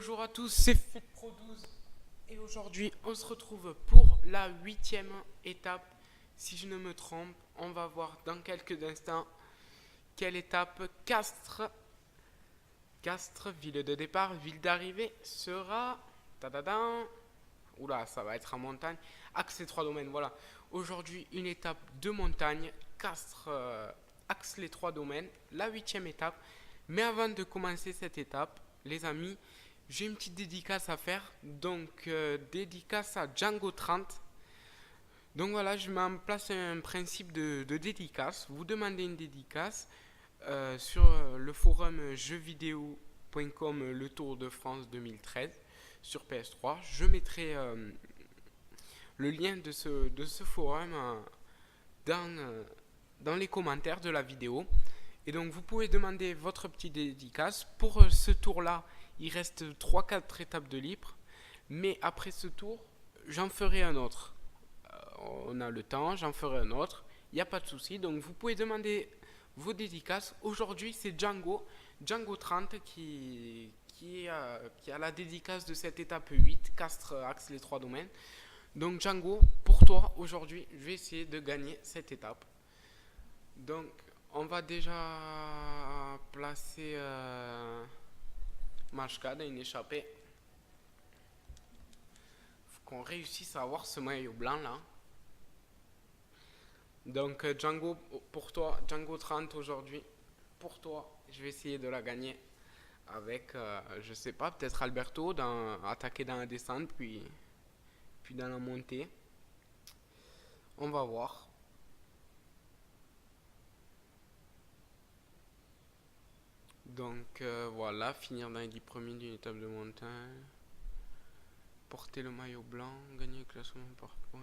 Bonjour à tous, c'est FitPro12 et aujourd'hui on se retrouve pour la 8e étape. Si je ne me trompe, on va voir dans quelques instants quelle étape Castres, ville de départ, ville d'arrivée sera. Tadadam. Oula, ça va être en montagne. Axe les trois domaines, voilà. Aujourd'hui, une étape de montagne. Castres, axe les trois domaines, la 8e étape. Mais avant de commencer cette étape, les amis, j'ai une petite dédicace à faire. Donc, dédicace à Django 30. Donc voilà, je mets en place un principe de dédicace. Vous demandez une dédicace sur le forum jeuxvideo.com le Tour de France 2013 sur PS3. Je mettrai le lien de ce forum dans les commentaires de la vidéo. Et donc vous pouvez demander votre petite dédicace. Pour ce tour-là, il reste 3-4 étapes de libre. Mais après ce tour, j'en ferai un autre. On a le temps, j'en ferai un autre. Il n'y a pas de souci. Donc vous pouvez demander vos dédicaces. Aujourd'hui, c'est Django 30 qui a la dédicace de cette étape 8, Castres, Axe, les trois domaines. Donc Django, pour toi, aujourd'hui, je vais essayer de gagner cette étape. Donc, on va déjà placer Machka dans une échappée. Faut qu'on réussisse à avoir ce maillot blanc là. Donc Django, pour toi, Django 30 aujourd'hui, pour toi, je vais essayer de la gagner avec, je sais pas, peut-être Alberto, attaquer dans la descente, puis dans la montée. On va voir. Donc voilà, finir dans les 10 premiers d'une étape de montagne. Porter le maillot blanc, gagner le classement par points,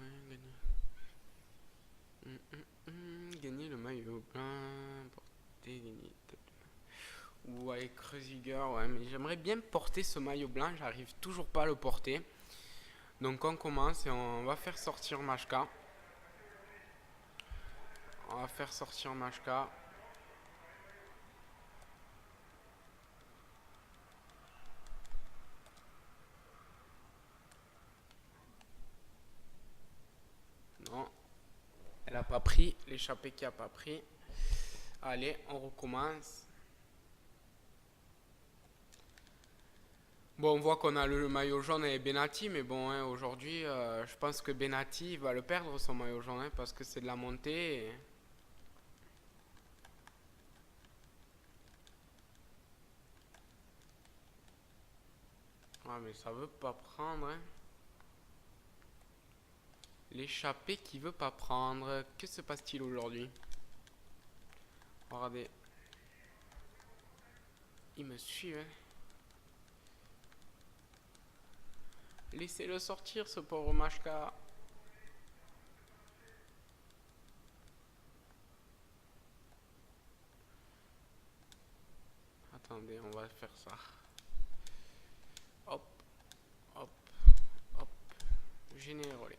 gagner le maillot blanc, gagner. Ou avec Kreuziger, ouais, mais j'aimerais bien porter ce maillot blanc, j'arrive toujours pas à le porter. Donc on commence et on va faire sortir Machka. On va faire sortir Machka. Non, elle a pas pris, l'échappée qui a pas pris. Allez, on recommence. Bon, on voit qu'on a le maillot jaune et Benati, mais bon, hein, aujourd'hui, je pense que Benati va le perdre son maillot jaune, hein, parce que c'est de la montée. Ah, mais ça veut pas prendre, hein. L'échappée qui veut pas prendre. Que se passe-t-il aujourd'hui? Regardez. Il me suit, hein. Laissez-le sortir, ce pauvre Machka. Attendez, on va faire ça. Hop, hop, hop. Générolé.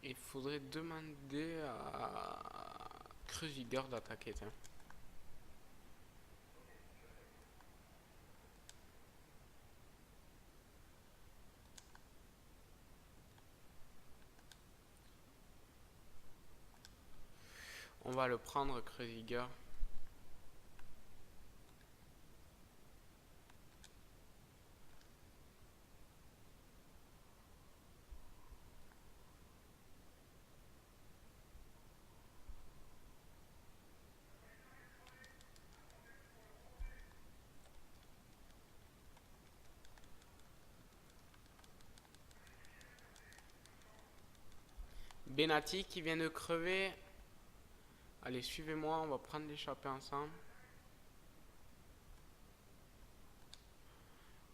Il faudrait demander à Kreuziger d'attaquer. Tiens. On va le prendre, Kreuziger. Benati qui vient de crever. Allez, suivez-moi, on va prendre l'échappée ensemble.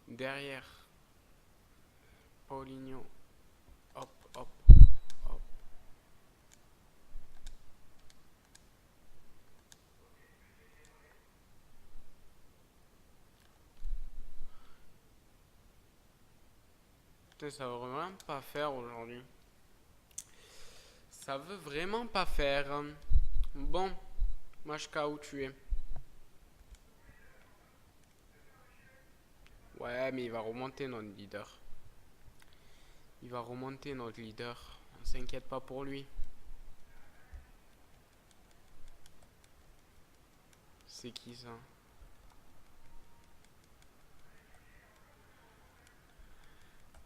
Derrière, Paulinho. Hop, hop, hop. Putain, ça veut vraiment pas faire aujourd'hui. Ça veut vraiment pas faire. Bon, Machka, où tu es? Ouais, mais il va remonter notre leader. Il va remonter notre leader. On s'inquiète pas pour lui. C'est qui ça?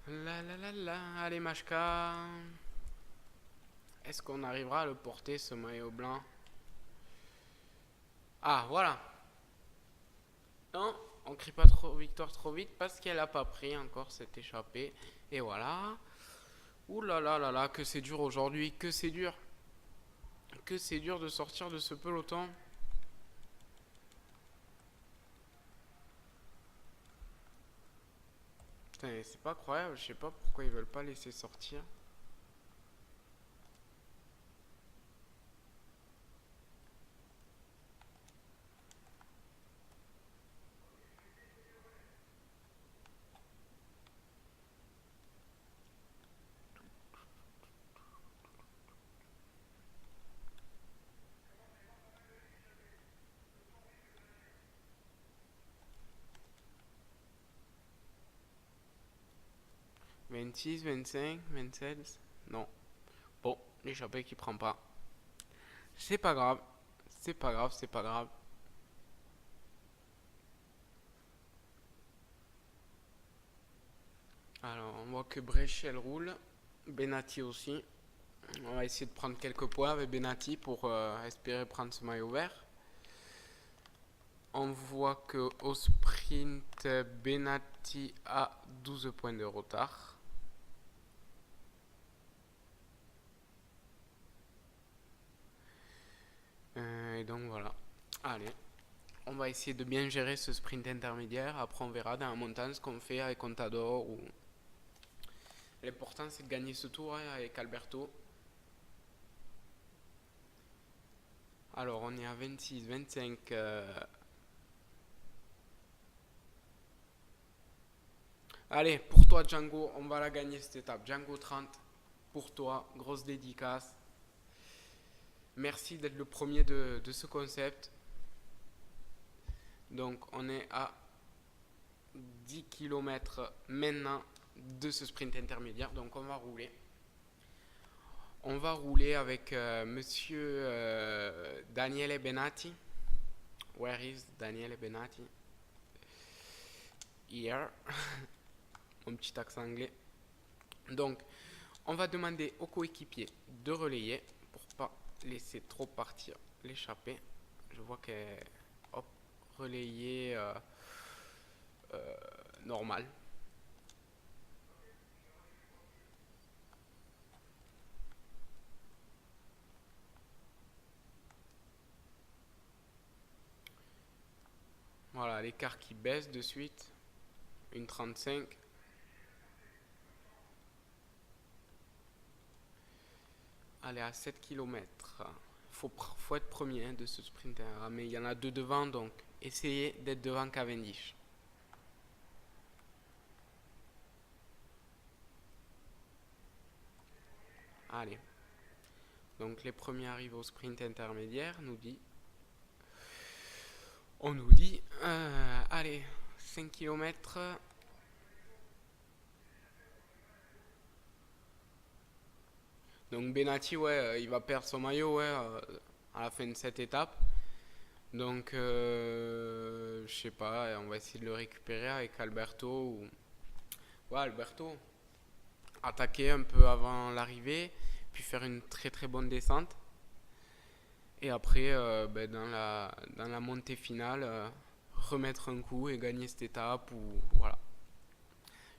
La la la la. Allez, Machka. Est-ce qu'on arrivera à le porter, ce maillot blanc? Ah, voilà. Non, on crie pas trop victoire trop vite parce qu'elle a pas pris encore cette échappée. Et voilà. Ouh là là là là, que c'est dur aujourd'hui, que c'est dur. Que c'est dur de sortir de ce peloton. Putain, c'est pas croyable, je sais pas pourquoi ils veulent pas laisser sortir. Vingt-six, 25, 27. Non. Bon, l'échappée qui prend pas. C'est pas grave. C'est pas grave, c'est pas grave. Alors, on voit que Bréchel roule. Benati aussi. On va essayer de prendre quelques points avec Benati pour espérer prendre ce maillot vert. On voit que au sprint, Benati a 12 points de retard. Et donc voilà. Allez, on va essayer de bien gérer ce sprint intermédiaire. Après, on verra dans la montagne ce qu'on fait avec Contador. Ou... L'important, c'est de gagner ce tour avec Alberto. Alors, on est à 26, 25. Allez, pour toi, Django, on va la gagner cette étape. Django 30, pour toi, grosse dédicace. Merci d'être le premier de ce concept. Donc, on est à 10 km maintenant de ce sprint intermédiaire. Donc, on va rouler. On va rouler avec monsieur Daniele Benati. Where is Daniele Benati? Here. Mon petit accent anglais. Donc, on va demander aux coéquipiers de relayer pour pas laisser trop partir l'échappée. Je vois qu'elle hop relayé normal. Voilà, l'écart qui baisse de suite. Une 35. Allez, à 7 km. Faut être premier de ce sprinter. Mais il y en a deux devant, donc essayez d'être devant Cavendish. Allez. Donc les premiers arrivent au sprint intermédiaire, on nous dit, allez, 5 km. Donc Benati, ouais, il va perdre son maillot, ouais, à la fin de cette étape. Donc, je sais pas, on va essayer de le récupérer avec Alberto. Ouais, Alberto, attaquer un peu avant l'arrivée, puis faire une très très bonne descente. Et après, dans la montée finale, remettre un coup et gagner cette étape. Ou, voilà.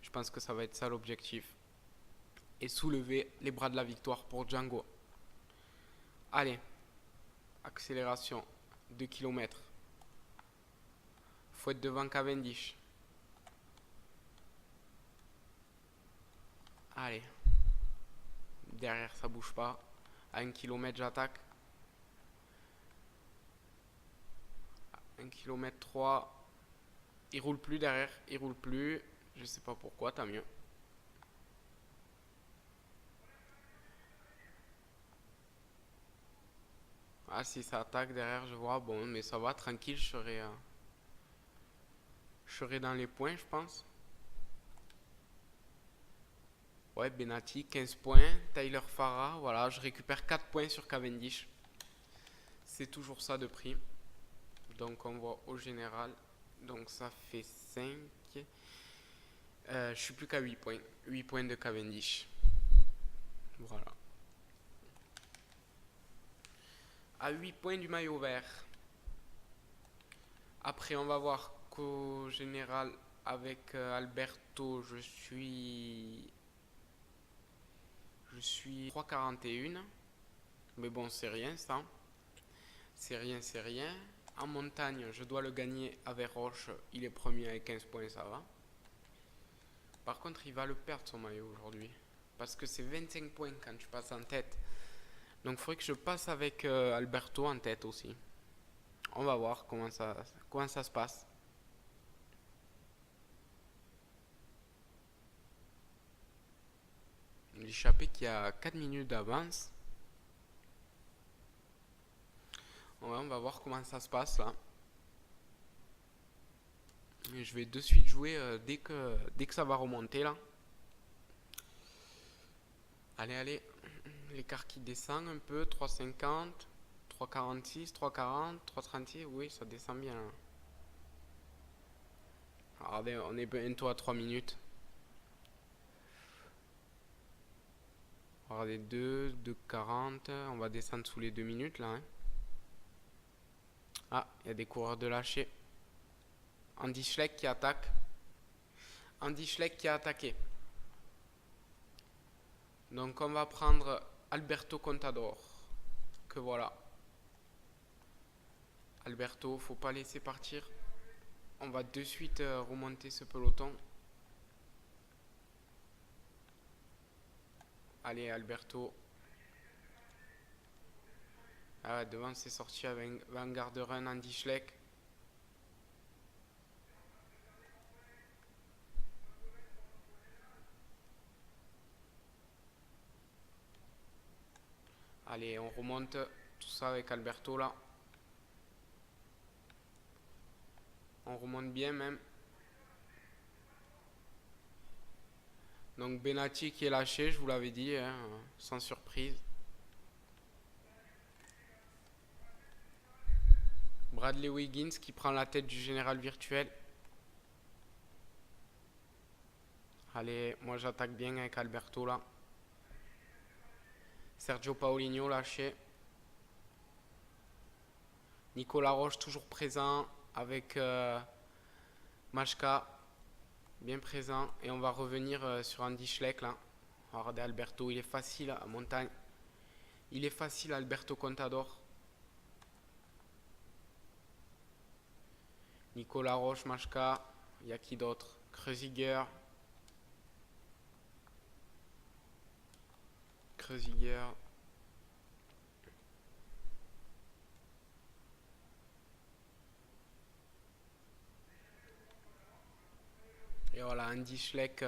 Je pense que ça va être ça l'objectif. Et soulever les bras de la victoire pour Django. Allez, accélération, 2 km. Faut être devant Cavendish. Allez, derrière ça bouge pas. À 1 km j'attaque. 1 km 3. Il roule plus derrière, il roule plus. Je sais pas pourquoi, tant mieux. Ah, si ça attaque derrière, je vois. Bon, mais ça va, tranquille, je serai dans les points, je pense. Ouais, Benati, 15 points. Tyler Farah, voilà, je récupère 4 points sur Cavendish. C'est toujours ça de prix. Donc on voit au général. Donc ça fait 5. Je suis plus qu'à 8 points. 8 points de Cavendish. Voilà. À 8 points du maillot vert. Après, on va voir qu'au général, avec Alberto, je suis 3,41. Mais bon, c'est rien ça. C'est rien, c'est rien. En montagne, je dois le gagner avec Roche. Il est premier avec 15 points, ça va. Par contre, il va le perdre son maillot aujourd'hui. Parce que c'est 25 points quand tu passes en tête. Donc, il faudrait que je passe avec Alberto en tête aussi. On va voir comment ça se passe. L'échappée qui a 4 minutes d'avance. Ouais, on va voir comment ça se passe là. Et je vais de suite jouer dès que ça va remonter là. Allez, allez. L'écart qui descend un peu. 3,50. 3,46. 3,40. 3,36. Oui, ça descend bien là. Regardez, on est bientôt à 3 minutes. Regardez, 2, 2,40. On va descendre sous les 2 minutes là. Hein. Ah, il y a des coureurs de lâcher. Andy Schleck qui attaque. Andy Schleck qui a attaqué. Donc on va prendre Alberto Contador. Que voilà. Alberto, faut pas laisser partir. On va de suite remonter ce peloton. Allez, Alberto. Ah ouais, devant c'est sorti avec Vanguard Run, Andy Schleck. Allez, on remonte tout ça avec Alberto là. On remonte bien même. Donc Benati qui est lâché, je vous l'avais dit, hein, sans surprise. Bradley Wiggins qui prend la tête du général virtuel. Allez, moi j'attaque bien avec Alberto là. Sergio Paolino lâché. Nicolas Roche toujours présent avec Machka bien présent. Et on va revenir sur Andy Schleck là. Regardez Alberto, il est facile à montagne. Il est facile Alberto Contador. Nicolas Roche, Machka. Il y a qui d'autre? Kreuziger. Et voilà, Andy Schleck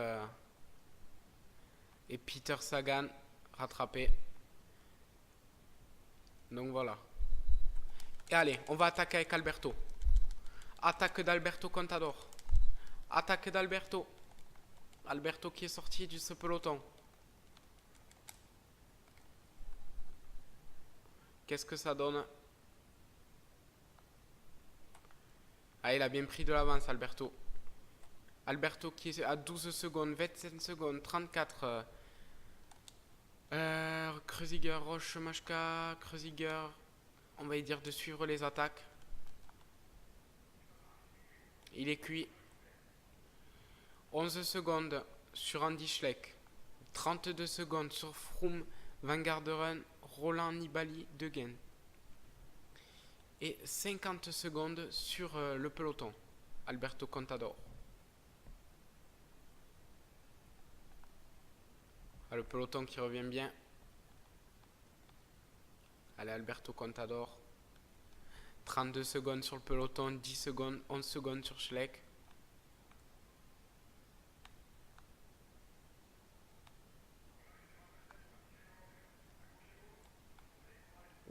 et Peter Sagan rattrapés. Donc voilà. Et allez, on va attaquer avec Alberto. Attaque d'Alberto Contador. Attaque d'Alberto. Alberto qui est sorti de ce peloton. Qu'est-ce que ça donne? Ah, il a bien pris de l'avance, Alberto. Alberto qui est à 12 secondes, 27 secondes, 34. Kreuziger, Roche, Machka, Kreuziger. On va y dire de suivre les attaques. Il est cuit. 11 secondes sur Andy Schleck. 32 secondes sur Froome, Vanguard Run, Roland Nibali, Degenn. Et 50 secondes sur le peloton. Alberto Contador. Ah, le peloton qui revient bien. Allez, Alberto Contador. 32 secondes sur le peloton, 10 secondes, 11 secondes sur Schleck.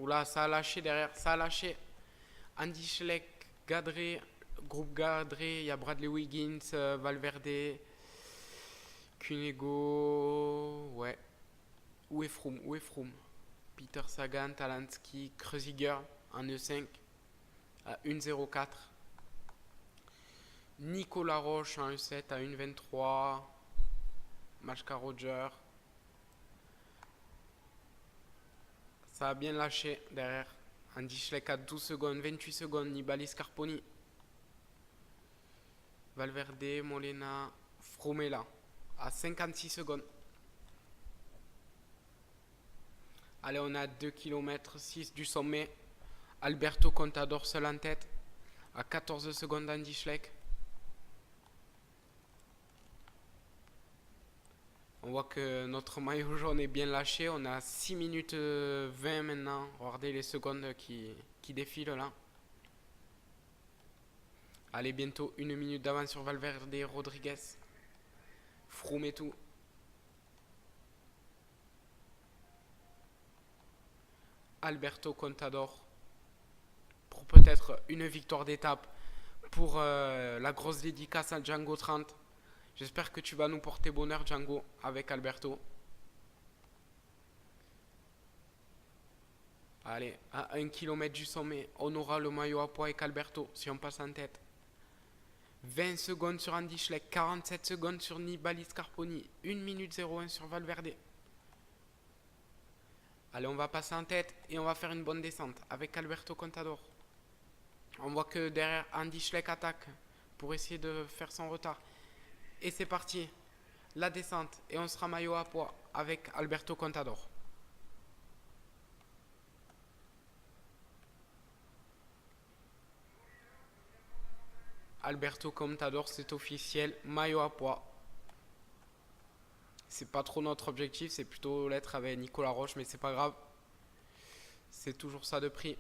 Oula, ça a lâché derrière, ça a lâché. Andy Schleck, Gadré, groupe Gadré, il y a Bradley Wiggins, Valverde, Cunego, ouais. Où est Froome? Où est Froome? Peter Sagan, Talansky, Kreuziger en E5 à 1,04. Nicolas Roche en E7 à 1,23. Machka Roger. Ça a bien lâché derrière. Andy Schleck à 12 secondes, 28 secondes. Nibali Scarponi. Valverde, Molina, Fromela à 56 secondes. Allez, on a 2 km 6 du sommet. Alberto Contador seul en tête à 14 secondes d'Andy Schleck. On voit que notre maillot jaune est bien lâché. On a 6 minutes 20 maintenant. Regardez les secondes qui défilent là. Allez, bientôt 1 minute d'avance sur Valverde, Rodriguez. Froome et tout. Alberto Contador. Pour peut-être une victoire d'étape. Pour la grosse dédicace à Django 30. J'espère que tu vas nous porter bonheur, Django, avec Alberto. Allez, à 1 km du sommet, on aura le maillot à poids avec Alberto, si on passe en tête. 20 secondes sur Andy Schleck, 47 secondes sur Nibali Scarponi, 1 minute 01 sur Valverde. Allez, on va passer en tête et on va faire une bonne descente avec Alberto Contador. On voit que derrière, Andy Schleck attaque pour essayer de faire son retard. Et c'est parti, la descente, et on sera maillot à poids avec Alberto Contador. Alberto Contador, c'est officiel, maillot à poids. C'est pas trop notre objectif, c'est plutôt l'être avec Nicolas Roche, mais c'est pas grave. C'est toujours ça de prix.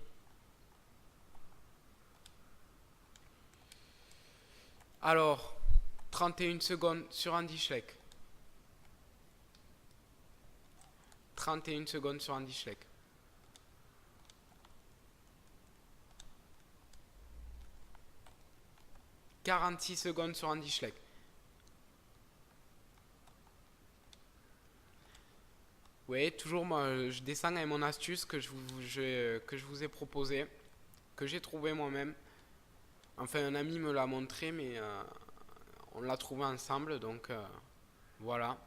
Alors, 31 secondes sur Andy Schleck. 31 secondes sur Andy Schleck. « 46 secondes sur Andy Schleck. Oui, toujours moi, je descends avec mon astuce que je vous ai proposé, que j'ai trouvé moi-même. Enfin, un ami me l'a montré, mais on l'a trouvé ensemble, donc voilà.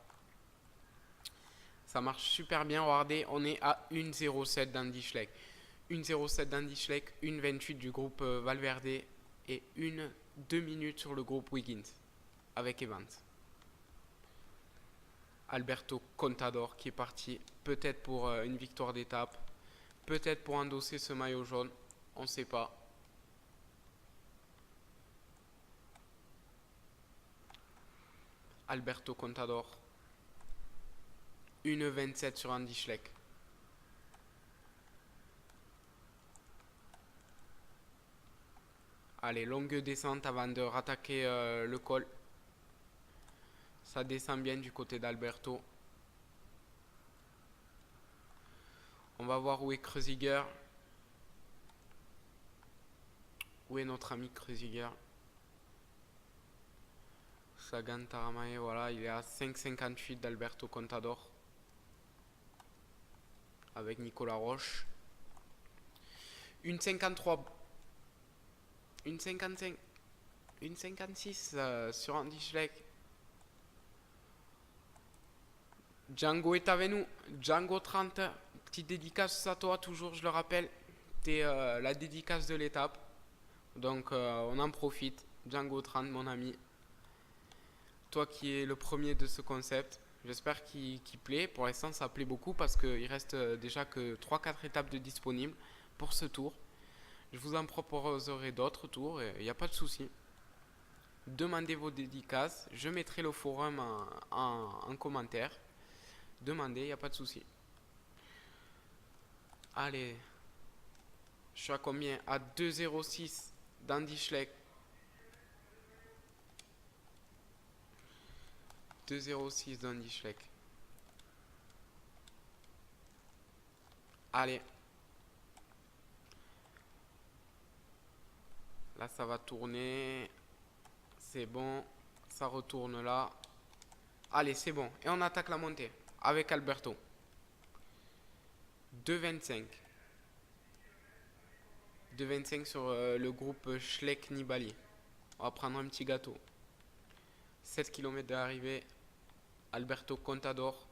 Ça marche super bien, regardez, on est à 1,07 d'Andy Schleck. 1,07 d'Andy Schleck, 1,28 du groupe Valverde et 2 minutes sur le groupe Wiggins avec Evans. Alberto Contador qui est parti, peut-être pour une victoire d'étape, peut-être pour endosser ce maillot jaune, on ne sait pas. Alberto Contador, 1,27 sur Andy Schleck. Allez, longue descente avant de rattaquer le col. Ça descend bien du côté d'Alberto. On va voir où est Kreuziger. Où est notre ami Kreuziger? Sagan Taramae, voilà, il est à 5,58 d'Alberto Contador. Avec Nicolas Roche. 1,53. 1,55. 1,56 sur Andy Schleck. Django est avec nous. Django 30. Petite dédicace à toi, toujours, je le rappelle. T'es la dédicace de l'étape. Donc, on en profite. Django 30, mon ami. Toi qui es le premier de ce concept. J'espère qu'il plaît. Pour l'instant, ça plaît beaucoup parce qu'il reste déjà que 3-4 étapes de disponibles pour ce tour. Je vous en proposerai d'autres tours. Il n'y a pas de souci. Demandez vos dédicaces. Je mettrai le forum en commentaire. Demandez, il n'y a pas de souci. Allez. Je suis à combien? À 2,06 d'Andy Schleck. 2,06 d'Andy Schleck. Allez. Là, ça va tourner. C'est bon. Ça retourne là. Allez, c'est bon. Et on attaque la montée avec Alberto. 2,25. 2,25 sur le groupe Schleck Nibali. On va prendre un petit gâteau. 7 km de l'arrivée. Alberto Contador.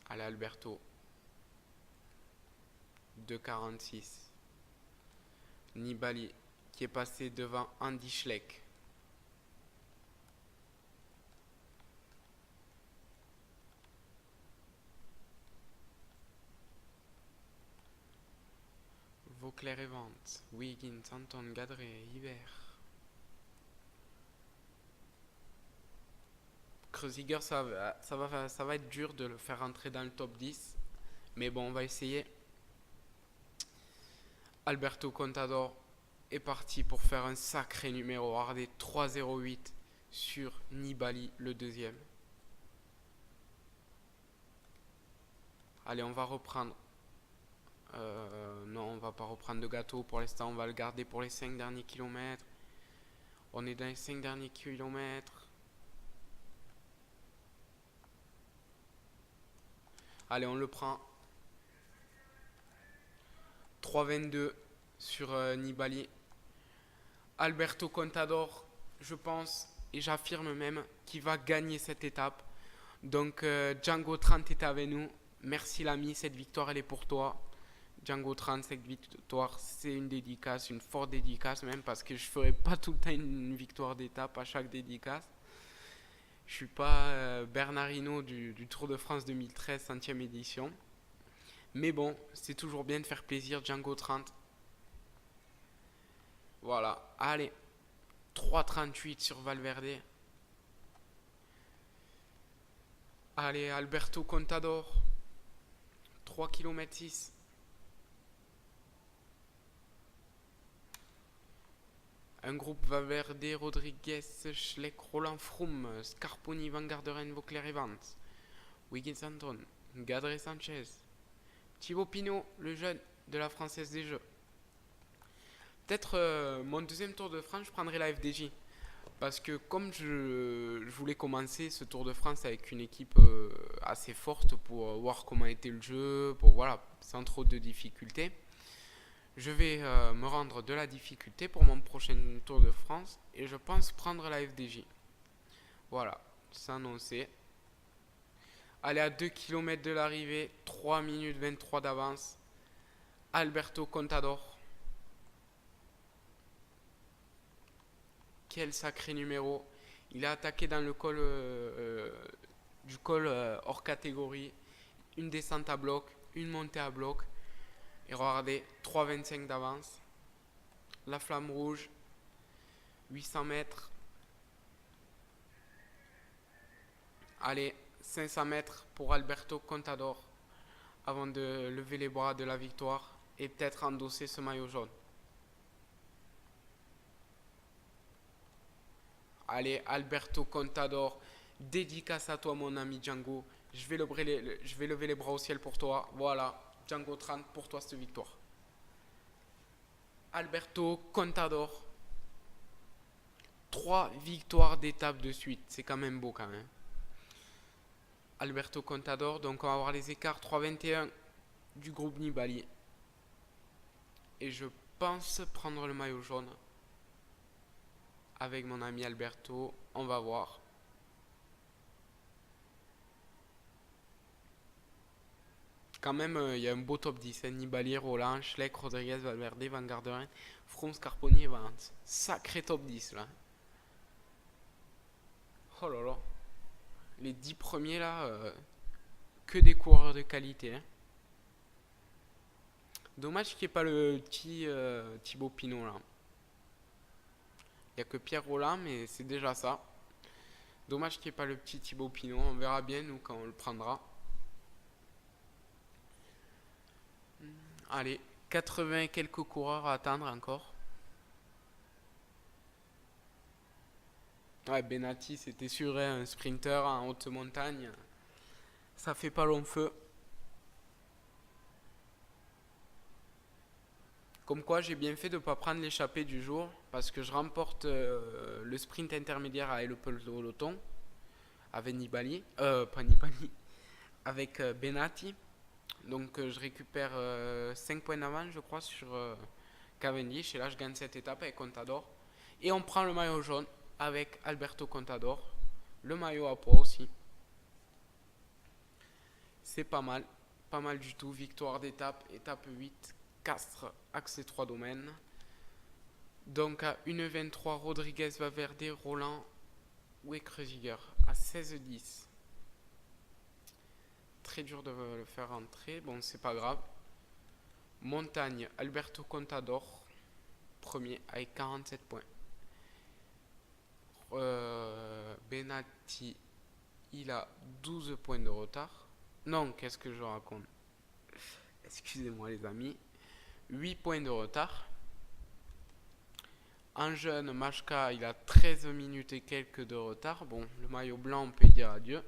Allez, Alberto. 2,46. Nibali qui est passé devant Andy Schleck. Vauclair et Vente. Wiggins, Anton, Gadret, Hiver. Kreuziger, ça va être dur de le faire rentrer dans le top 10. Mais bon, on va essayer. Alberto Contador est parti pour faire un sacré numéro. Regardez, 3,08 sur Nibali, le deuxième. Allez, on va reprendre. Non, on va pas reprendre de gâteau pour l'instant. On va le garder pour les 5 derniers kilomètres. On est dans les 5 derniers kilomètres. Allez, on le prend. 3,22 sur Nibali. Alberto Contador, je pense, et j'affirme même, qu'il va gagner cette étape. Donc, Django 30 est avec nous. Merci l'ami, cette victoire, elle est pour toi. Django 30, cette victoire, c'est une dédicace, une forte dédicace même, parce que je ne ferai pas tout le temps une victoire d'étape à chaque dédicace. Je ne suis pas Bernard Hinault du Tour de France 2013, 100e édition. Mais bon, c'est toujours bien de faire plaisir, Django 30. Voilà, allez. 3,38 sur Valverde. Allez, Alberto Contador. 3 km 6. Un groupe Valverde, Rodriguez, Schleck, Roland Froome, Scarponi, Van Garderen, Vauclair Evans, Wiggins Anton, Gadret Sanchez, Thibaut Pinot, le jeune de la Française des Jeux. Peut-être mon deuxième Tour de France, je prendrai la FDJ. Parce que comme je voulais commencer ce Tour de France avec une équipe assez forte pour voir comment était le jeu, pour voilà, sans trop de difficultés, je vais me rendre de la difficulté pour mon prochain Tour de France et je pense prendre la FDJ. Voilà, c'est annoncé. Allez, à 2 km de l'arrivée, 3 minutes 23 d'avance. Alberto Contador. Quel sacré numéro. Il a attaqué dans le col du col hors catégorie. Une descente à bloc, une montée à bloc. Et regardez, 3,25 d'avance. La flamme rouge. 800 mètres. Allez, 500 mètres pour Alberto Contador. Avant de lever les bras de la victoire. Et peut-être endosser ce maillot jaune. Allez, Alberto Contador. Dédicace à toi, mon ami Django. Je vais lever les bras au ciel pour toi. Voilà. Django 30 pour toi cette victoire. Alberto Contador. 3 victoires d'étape de suite. C'est quand même beau quand même. Alberto Contador. Donc on va avoir les écarts 3,21 du groupe Nibali. Et je pense prendre le maillot jaune. Avec mon ami Alberto. On va voir. Quand même, il y a un beau top 10. Nibali, Roland, Schleck, Rodriguez, Valverde, Van Garderen, Froome, Scarponi et Vance. Sacré top 10 là. Oh là là. Les 10 premiers là, que des coureurs de qualité. Hein. Dommage qu'il n'y ait pas le petit Thibaut Pinot là. Il n'y a que Pierre Roland, mais c'est déjà ça. Dommage qu'il n'y ait pas le petit Thibaut Pinot. On verra bien nous quand on le prendra. Allez, 80 et quelques coureurs à attendre encore. Ouais, Benati, c'était sûr, hein, un sprinter en haute montagne. Ça fait pas long feu. Comme quoi, j'ai bien fait de ne pas prendre l'échappée du jour parce que je remporte le sprint intermédiaire à le peloton avec Nibali, pas Nibali, avec Benati. Donc je récupère 5 points d'avance, je crois, sur Cavendish. Et là, je gagne cette étape avec Contador. Et on prend le maillot jaune avec Alberto Contador. Le maillot à poids aussi. C'est pas mal du tout. Victoire d'étape, étape 8, Castres, accès 3 domaines. Donc à 1,23, Rodriguez, Valverde, Roland ou Kreuziger à 16,10. Très dur de le faire rentrer, bon c'est pas grave. Montagne, Alberto Contador, premier avec 47 points. Benati, il a 12 points de retard. Non, qu'est-ce que je raconte? Excusez-moi les amis. 8 points de retard. En jeune, Machka, il a 13 minutes et quelques de retard. Bon, le maillot blanc, on peut dire adieu.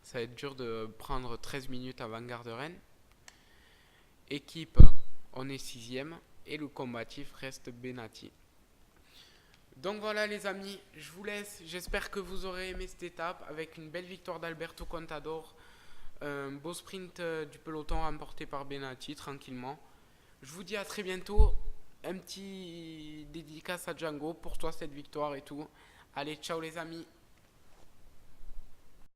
Ça va être dur de prendre 13 minutes avant Garderen. Équipe, on est 6ème. Et le combatif reste Benati. Donc voilà les amis, je vous laisse. J'espère que vous aurez aimé cette étape avec une belle victoire d'Alberto Contador. Un beau sprint du peloton remporté par Benati tranquillement. Je vous dis à très bientôt. Un petit dédicace à Django pour toi cette victoire et tout. Allez, ciao les amis.